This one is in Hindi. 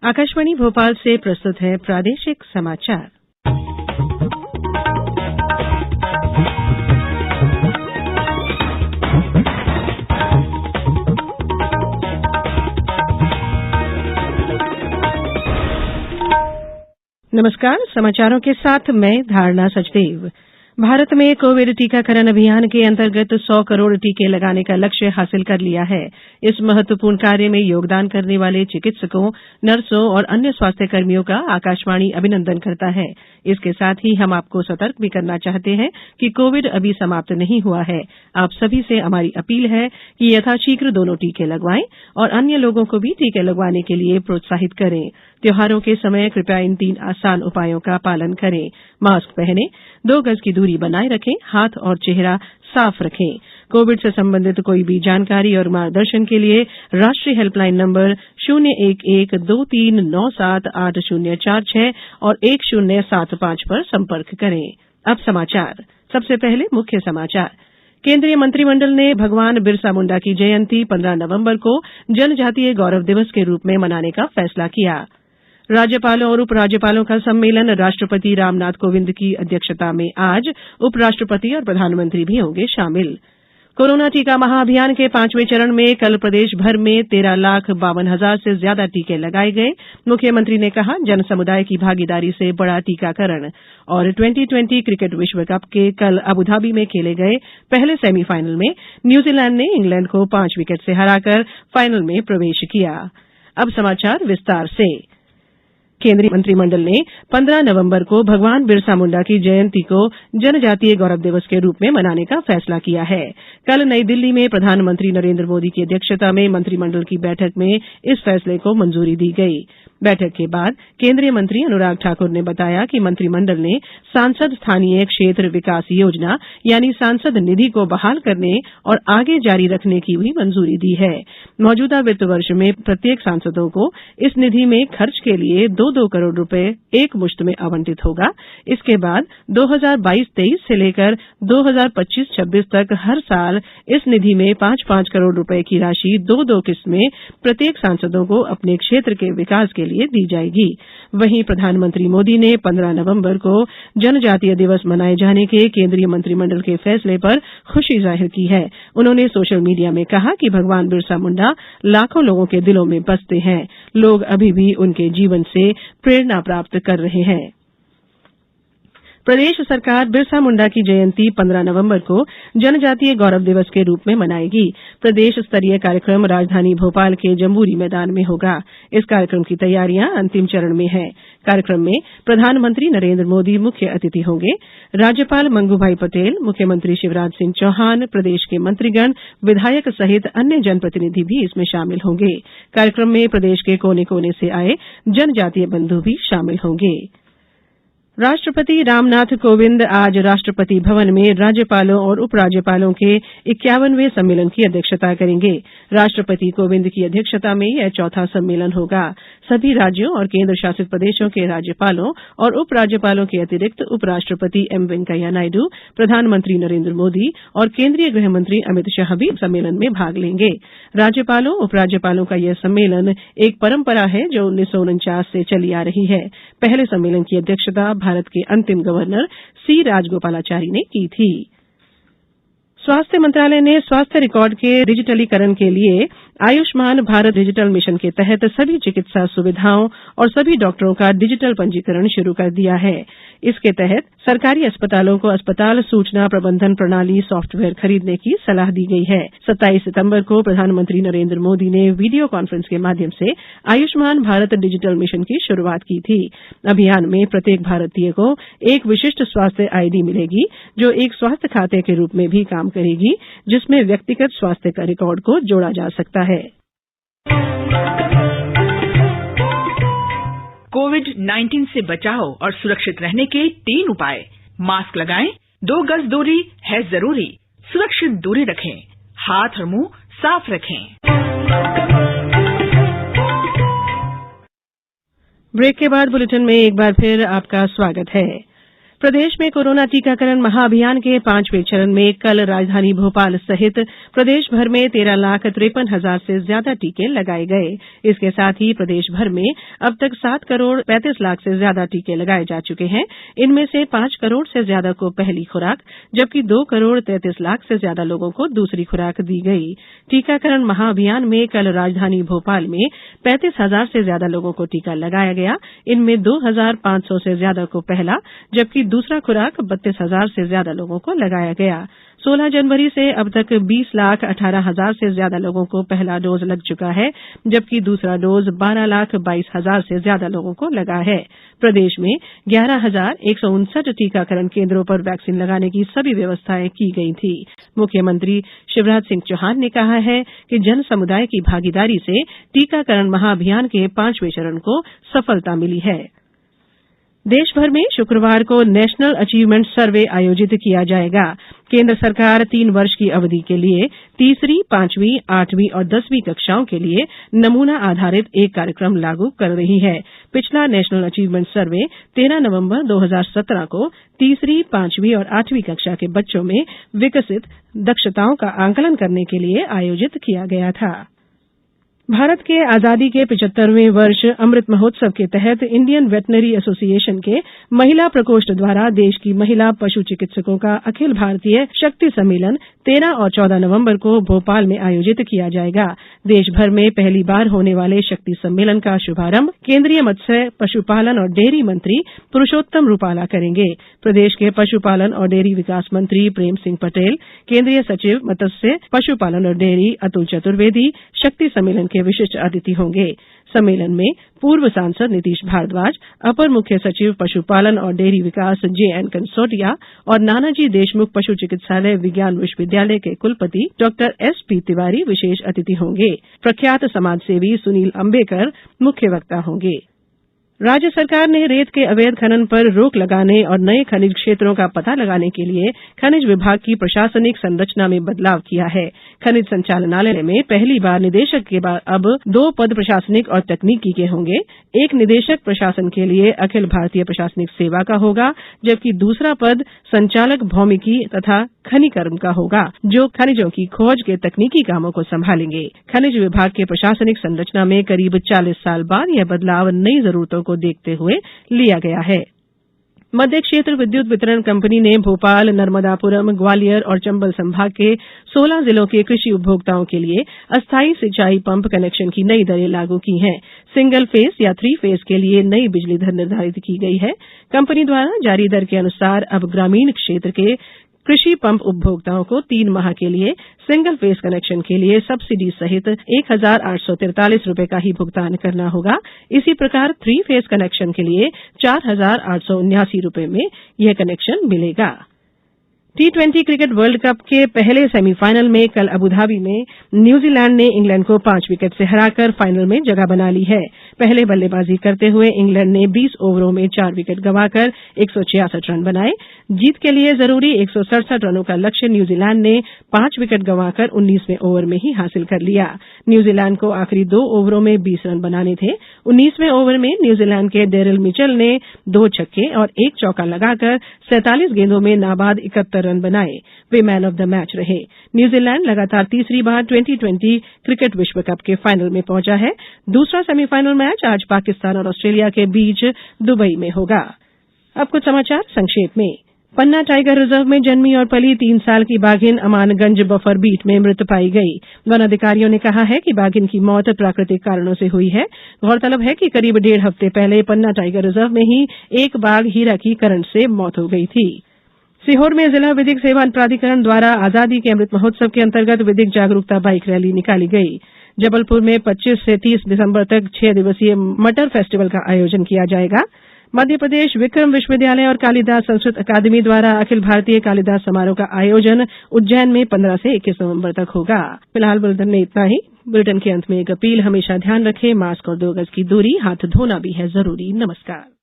आकाशवाणी भोपाल से प्रस्तुत है प्रादेशिक समाचार। नमस्कार, समाचारों के साथ मैं धारणा सचदेव। भारत में कोविड टीकाकरण अभियान के अंतर्गत 100 करोड़ टीके लगाने का लक्ष्य हासिल कर लिया है। इस महत्वपूर्ण कार्य में योगदान करने वाले चिकित्सकों, नर्सों और अन्य स्वास्थ्य कर्मियों का आकाशवाणी अभिनंदन करता है। इसके साथ ही हम आपको सतर्क भी करना चाहते हैं कि कोविड अभी समाप्त नहीं हुआ है। आप सभी से हमारी अपील है कि यथाशीघ्र दोनों टीके लगवाएं और अन्य लोगों को भी टीके लगवाने के लिए प्रोत्साहित करें। त्योहारों के समय कृपया इन 3 आसान उपायों का पालन करें। मास्क पहनें, 2 गज की दूरी बनाए रखें, हाथ और चेहरा साफ रखें। कोविड से संबंधित कोई भी जानकारी और मार्गदर्शन के लिए राष्ट्रीय हेल्पलाइन नंबर 01123978046 और 1075 पर संपर्क करें। अब समाचार। सबसे पहले मुख्य समाचार। केंद्रीय मंत्रिमंडल ने भगवान बिरसा मुंडा की जयंती 15 नवंबर को जनजातीय गौरव दिवस के रूप में मनाने का फैसला किया। राज्यपालों और उपराज्यपालों का सम्मेलन राष्ट्रपति रामनाथ कोविंद की अध्यक्षता में आज उपराष्ट्रपति और प्रधानमंत्री भी होंगे शामिल। कोरोना टीका महाअभियान के 5वें चरण में कल प्रदेश भर में 13,52,000 से ज्यादा टीके लगाए गए। मुख्यमंत्री ने कहा, जन समुदाय की भागीदारी से बड़ा टीकाकरण। और 2020 क्रिकेट विश्व कप के कल अबुधाबी में खेले गए पहले सेमीफाइनल में न्यूजीलैंड ने इंग्लैंड को 5 विकेट से हराकर फाइनल में प्रवेश किया। अब समाचार विस्तार से। केंद्रीय मंत्रिमंडल ने 15 नवंबर को भगवान बिरसा मुंडा की जयंती को जनजातीय गौरव दिवस के रूप में मनाने का फैसला किया है। कल नई दिल्ली में प्रधानमंत्री नरेंद्र मोदी की अध्यक्षता में मंत्रिमंडल की बैठक में इस फैसले को मंजूरी दी गई। बैठक के बाद केंद्रीय मंत्री अनुराग ठाकुर ने बताया कि मंत्रिमंडल ने सांसद स्थानीय क्षेत्र विकास योजना यानी सांसद निधि को बहाल करने और आगे जारी रखने की भी मंजूरी दी है। मौजूदा वित्त वर्ष में प्रत्येक सांसदों को इस निधि में खर्च के लिए 2-2 करोड़ रुपए एक मुश्त में आवंटित होगा। इसके बाद 2022-23 से लेकर 2025-26 तक हर साल इस निधि में 5-5 करोड़ रुपए की राशि 2-2 किस्त में प्रत्येक सांसदों को अपने क्षेत्र के विकास के लिए दी जाएगी। वहीं प्रधानमंत्री मोदी ने 15 नवंबर को जनजातीय दिवस मनाए जाने के केंद्रीय मंत्रिमंडल के फैसले पर खुशी जाहिर की है। उन्होंने सोशल मीडिया में कहा कि भगवान बिरसा मुंडा लाखों लोगों के दिलों में बसते हैं। लोग अभी भी उनके जीवन से प्रेरणा प्राप्त कर रहे हैं। प्रदेश सरकार बिरसा मुंडा की जयंती 15 नवंबर को जनजातीय गौरव दिवस के रूप में मनाएगी। प्रदेश स्तरीय कार्यक्रम राजधानी भोपाल के जम्बूरी मैदान में होगा। इस कार्यक्रम की तैयारियां अंतिम चरण में है। कार्यक्रम में प्रधानमंत्री नरेंद्र मोदी मुख्य अतिथि होंगे। राज्यपाल मंगूभाई पटेल, मुख्यमंत्री शिवराज सिंह चौहान, प्रदेश के मंत्रीगण, विधायक सहित अन्य जनप्रतिनिधि भी इसमें शामिल होंगे। कार्यक्रम में प्रदेश के कोने कोने से आए जनजातीय बंधु भी शामिल होंगे। राष्ट्रपति रामनाथ कोविंद आज राष्ट्रपति भवन में राज्यपालों और उपराज्यपालों के 51वें सम्मेलन की अध्यक्षता करेंगे। राष्ट्रपति कोविंद की अध्यक्षता में यह चौथा सम्मेलन होगा। सभी राज्यों और केंद्र शासित प्रदेशों के राज्यपालों और उपराज्यपालों के अतिरिक्त उपराष्ट्रपति एम वेंकैया नायडू, प्रधानमंत्री नरेंद्र मोदी और केंद्रीय गृह मंत्री अमित शाह भी सम्मेलन में भाग लेंगे। राज्यपालों उपराज्यपालों का यह सम्मेलन एक परंपरा है जो 1949 से चली आ रही है। पहले सम्मेलन की अध्यक्षता भारत के अंतिम गवर्नर सी राजगोपालाचारी ने की थी। स्वास्थ्य मंत्रालय ने स्वास्थ्य रिकॉर्ड के डिजिटलीकरण के लिए आयुष्मान भारत डिजिटल मिशन के तहत सभी चिकित्सा सुविधाओं और सभी डॉक्टरों का डिजिटल पंजीकरण शुरू कर दिया है। इसके तहत सरकारी अस्पतालों को अस्पताल सूचना प्रबंधन प्रणाली सॉफ्टवेयर खरीदने की सलाह दी गई है। 27 सितंबर को प्रधानमंत्री नरेंद्र मोदी ने वीडियो कॉन्फ्रेंस के माध्यम से आयुष्मान भारत डिजिटल मिशन की शुरुआत की थी। अभियान में प्रत्येक भारतीय को एक विशिष्ट स्वास्थ्य आईडी मिलेगी जो एक स्वास्थ्य खाते के रूप में भी काम करेगी, जिसमें व्यक्तिगत स्वास्थ्य का रिकॉर्ड को जोड़ा जा सकता है। कोविड-19 से बचाव और सुरक्षित रहने के 3 उपाय। मास्क लगाएं, 2 गज दूरी है जरूरी, सुरक्षित दूरी रखें, हाथ और मुंह साफ रखें। ब्रेक के बाद बुलेटिन में एक बार फिर आपका स्वागत है। प्रदेश में कोरोना टीकाकरण महाअभियान के 5वें चरण में कल राजधानी भोपाल सहित प्रदेश भर में 13,53,000 से ज्यादा टीके लगाए गए। इसके साथ ही प्रदेश भर में अब तक 7 करोड़ 35 लाख से ज्यादा टीके लगाए जा चुके हैं। इनमें से 5 करोड़ से ज्यादा को पहली खुराक, जबकि 2 करोड़ 33 लाख से ज्यादा लोगों को दूसरी खुराक दी गई। टीकाकरण महाअभियान में कल राजधानी भोपाल में 35,000 से ज्यादा लोगों को टीका लगाया गया। इनमें 2,500 से ज्यादा को पहला, जबकि दूसरा खुराक 32,000 से ज्यादा लोगों को लगाया गया। 16 जनवरी से अब तक 20,18,000 से ज्यादा लोगों को पहला डोज लग चुका है, जबकि दूसरा डोज 12,22,000 से ज्यादा लोगों को लगा है। प्रदेश में 11,159 टीकाकरण केन्द्रों पर वैक्सीन लगाने की सभी व्यवस्थाएं की गई थी। मुख्यमंत्री शिवराज सिंह चौहान ने कहा है कि जन समुदाय की भागीदारी से टीकाकरण महाअभियान के 5वें चरण को सफलता मिली है। देश भर में शुक्रवार को नेशनल अचीवमेंट सर्वे आयोजित किया जाएगा। केंद्र सरकार 3 वर्ष की अवधि के लिए 3री, 5वीं, 8वीं और 10वीं कक्षाओं के लिए नमूना आधारित एक कार्यक्रम लागू कर रही है। पिछला नेशनल अचीवमेंट सर्वे 13 नवंबर 2017 को 3री, 5वीं और 8वीं कक्षा के बच्चों में विकसित दक्षताओं का आंकलन करने के लिए आयोजित किया गया था। भारत के आजादी के 75वें वर्ष अमृत महोत्सव के तहत इंडियन वेटनरी एसोसिएशन के महिला प्रकोष्ठ द्वारा देश की महिला पशु चिकित्सकों का अखिल भारतीय शक्ति सम्मेलन 13 और 14 नवंबर को भोपाल में आयोजित किया जाएगा। देश भर में पहली बार होने वाले शक्ति सम्मेलन का शुभारंभ केंद्रीय मत्स्य, पशुपालन और डेयरी मंत्री पुरुषोत्तम रूपाला करेंगे। प्रदेश के पशुपालन और डेयरी विकास मंत्री प्रेम सिंह पटेल, केंद्रीय सचिव मत्स्य, पशुपालन और डेयरी अतुल चतुर्वेदी शक्ति सम्मेलन के विशिष्ट अतिथि होंगे। सम्मेलन में पूर्व सांसद नीतीश भारद्वाज, अपर मुख्य सचिव पशुपालन और डेयरी विकास जे.एन. कंसोटिया और नानाजी देशमुख पशु चिकित्सालय विज्ञान विश्वविद्यालय के कुलपति डॉक्टर एस.पी. तिवारी विशेष अतिथि होंगे। प्रख्यात समाजसेवी सुनील अंबेकर मुख्य वक्ता होंगे। राज्य सरकार ने रेत के अवैध खनन पर रोक लगाने और नए खनिज क्षेत्रों का पता लगाने के लिए खनिज विभाग की प्रशासनिक संरचना में बदलाव किया है। खनिज संचालनालय में पहली बार निदेशक के बाद अब 2 पद प्रशासनिक और तकनीकी के होंगे। एक निदेशक प्रशासन के लिए अखिल भारतीय प्रशासनिक सेवा का होगा, जबकि दूसरा पद संचालक भौमिकी तथा खनिकर्म का होगा, जो खनिजों की खोज के तकनीकी कामों को संभालेंगे। खनिज विभाग के प्रशासनिक संरचना में करीब 40 साल बाद यह बदलाव नई जरूरतों को देखते हुए लिया गया है। मध्य क्षेत्र विद्युत वितरण कंपनी ने भोपाल, नर्मदापुरम, ग्वालियर और चंबल संभाग के 16 जिलों के कृषि उपभोक्ताओं के लिए अस्थायी सिंचाई पंप कनेक्शन की नई दरें लागू की हैं। सिंगल फेस या 3 फेस के लिए नई बिजली दर निर्धारित की गई है। कंपनी द्वारा जारी दर के अनुसार अब ग्रामीण क्षेत्र के कृषि पंप उपभोक्ताओं को 3 माह के लिए सिंगल फेस कनेक्शन के लिए सब्सिडी सहित 1,843 रुपए का ही भुगतान करना होगा। इसी प्रकार 3 फेस कनेक्शन के लिए 4,879 रुपए में यह कनेक्शन मिलेगा। T20 क्रिकेट वर्ल्ड कप के पहले सेमीफाइनल में कल अबुधाबी में न्यूजीलैंड ने इंग्लैंड को 5 विकेट से हराकर फाइनल में जगह बना ली है। पहले बल्लेबाजी करते हुए इंग्लैंड ने 20 ओवरों में 4 विकेट गंवाकर 166 रन बनाए। जीत के लिए जरूरी 167 रनों का लक्ष्य न्यूजीलैंड ने 5 विकेट गंवाकर 19वें ओवर में ही हासिल कर लिया। न्यूजीलैंड को आखिरी 2 ओवरों में 20 रन बनाने थे। 19वें ओवर में न्यूजीलैंड के डेरिल मिचेल ने 2 छक्के और 1 चौका लगाकर 47 गेंदों में नाबाद 71 रन बनाए। वे मैन ऑफ द मैच रहे। न्यूजीलैंड लगातार तीसरी बार 2020 क्रिकेट विश्व कप के फाइनल में पहुंचा है। दूसरा सेमीफाइनल मैच आज पाकिस्तान और ऑस्ट्रेलिया के बीच दुबई में होगा। अब कुछ समाचार संक्षेप में। पन्ना टाइगर रिजर्व में जन्मी और पली 3 साल की बाघिन अमानगंज बफर बीट में मृत पाई गई। वन अधिकारियों ने कहा है कि बाघिन की मौत प्राकृतिक कारणों से हुई है। गौरतलब है कि करीब 1.5 हफ्ते पहले पन्ना टाइगर रिजर्व में ही एक बाघ हीरा की करंट से मौत हो गई थी। सीहोर में जिला विधिक सेवा प्राधिकरण द्वारा आजादी के अमृत महोत्सव के अंतर्गत विधिक जागरूकता बाइक रैली निकाली गई। जबलपुर में 25 से 30 दिसंबर तक 6 दिवसीय मटर फेस्टिवल का आयोजन किया जाएगा। मध्य प्रदेश विक्रम विश्वविद्यालय और कालिदास संस्कृत अकादमी द्वारा अखिल भारतीय कालिदास समारोह का आयोजन उज्जैन में 15 से 21 नवंबर तक होगा। फिलहाल बुलेटिन में इतना ही। बुलेटिन के अंत में एक अपील, हमेशा ध्यान रखें, मास्क और 2 गज की दूरी, हाथ धोना भी है जरूरी। नमस्कार।